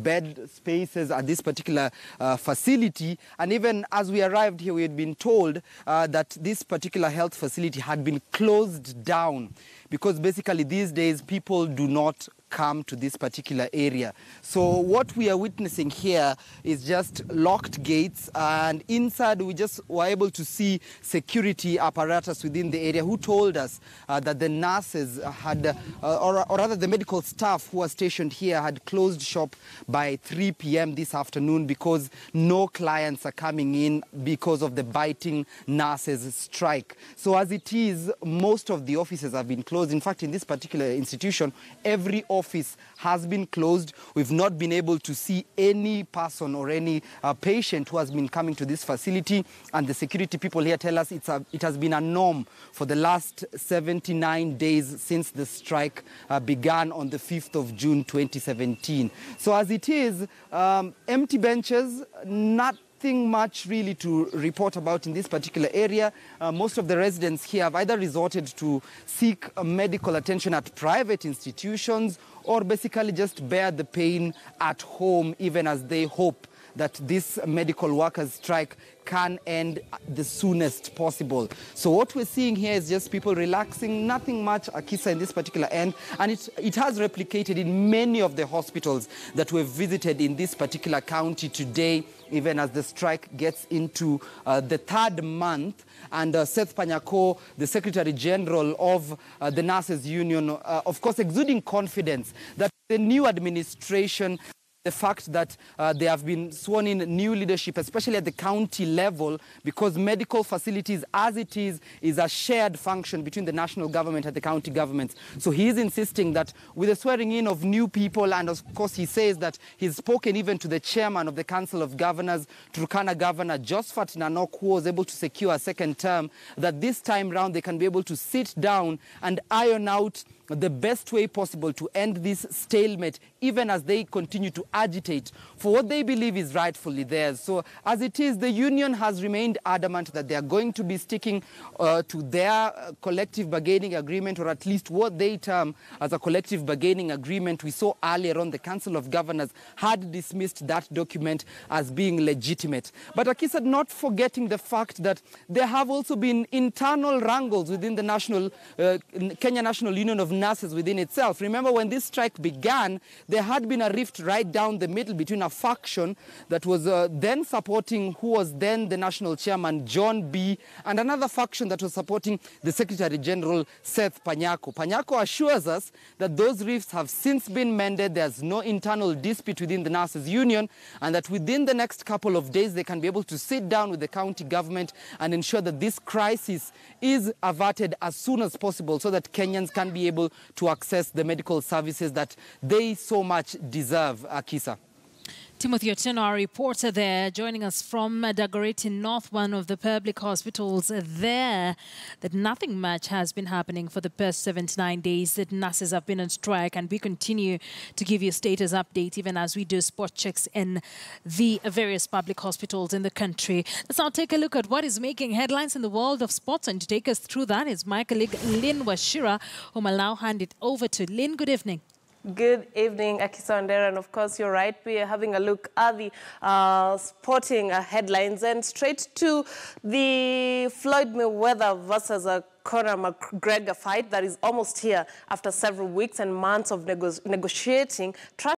bed spaces at this particular facility. And even as we arrived here, we had been told that this particular health facility had been closed down because basically these days people do not come to this particular area. So what we are witnessing here is just locked gates, and inside we just were able to see security apparatus within the area who told us that the nurses had, or rather the medical staff who are stationed here had closed shop by 3 p.m. this afternoon because no clients are coming in because of the biting nurses strike. So as it is, most of the offices have been closed. In fact, in this particular institution, every office has been closed. We've not been able to see any person or any patient who has been coming to this facility, and the security people here tell us it has been a norm for the last 79 days since the strike began on the 5th of June 2017. So as it is, empty benches, nothing much really to report about in this particular area. Most of the residents here have either resorted to seek medical attention at private institutions or basically just bear the pain at home, even as they hope that this medical workers' strike can end the soonest possible. So what we're seeing here is just people relaxing, nothing much, Akisa, in this particular end. And it has replicated in many of the hospitals that we've visited in this particular county today, even as the strike gets into the 3rd month. And Seth Panyako, the Secretary General of the Nurses Union, of course, exuding confidence that the new administration, the fact that there have been sworn in new leadership, especially at the county level, because medical facilities, as it is a shared function between the national government and the county governments. So he is insisting that with the swearing in of new people, and of course he says that he's spoken even to the chairman of the Council of Governors, Turkana Governor Josphat Nanok, who was able to secure a 2nd term, that this time round they can be able to sit down and iron out the best way possible to end this stalemate, even as they continue to agitate for what they believe is rightfully theirs. So as it is, the union has remained adamant that they are going to be sticking to their collective bargaining agreement, or at least what they term as a collective bargaining agreement. We saw earlier on the Council of Governors had dismissed that document as being legitimate. But Akisa, not forgetting the fact that there have also been internal wrangles within the Kenya National Union of Nurses within itself. Remember, when this strike began, there had been a rift right down the middle between a faction that was then supporting who was then the national chairman, John B., and another faction that was supporting the Secretary General, Seth Panyako. Panyako assures us that those rifts have since been mended. There's no internal dispute within the Nurses Union, and that within the next couple of days they can be able to sit down with the county government and ensure that this crisis is averted as soon as possible, so that Kenyans can be able to access the medical services that they so much deserve, Akisa. Timothy Otieno, our reporter there, joining us from Dagoretti North, one of the public hospitals there, that nothing much has been happening for the past 79 days that nurses have been on strike, and we continue to give you a status update even as we do spot checks in the various public hospitals in the country. Let's now take a look at what is making headlines in the world of sports, and to take us through that is my colleague Lynn Washira, whom I'll now hand it over to. Lynn, good evening. Good evening, Akisa Ondera, and of course you're right, we are having a look at the sporting headlines, and straight to the Floyd Mayweather versus Conor McGregor fight that is almost here after several weeks and months of negotiating.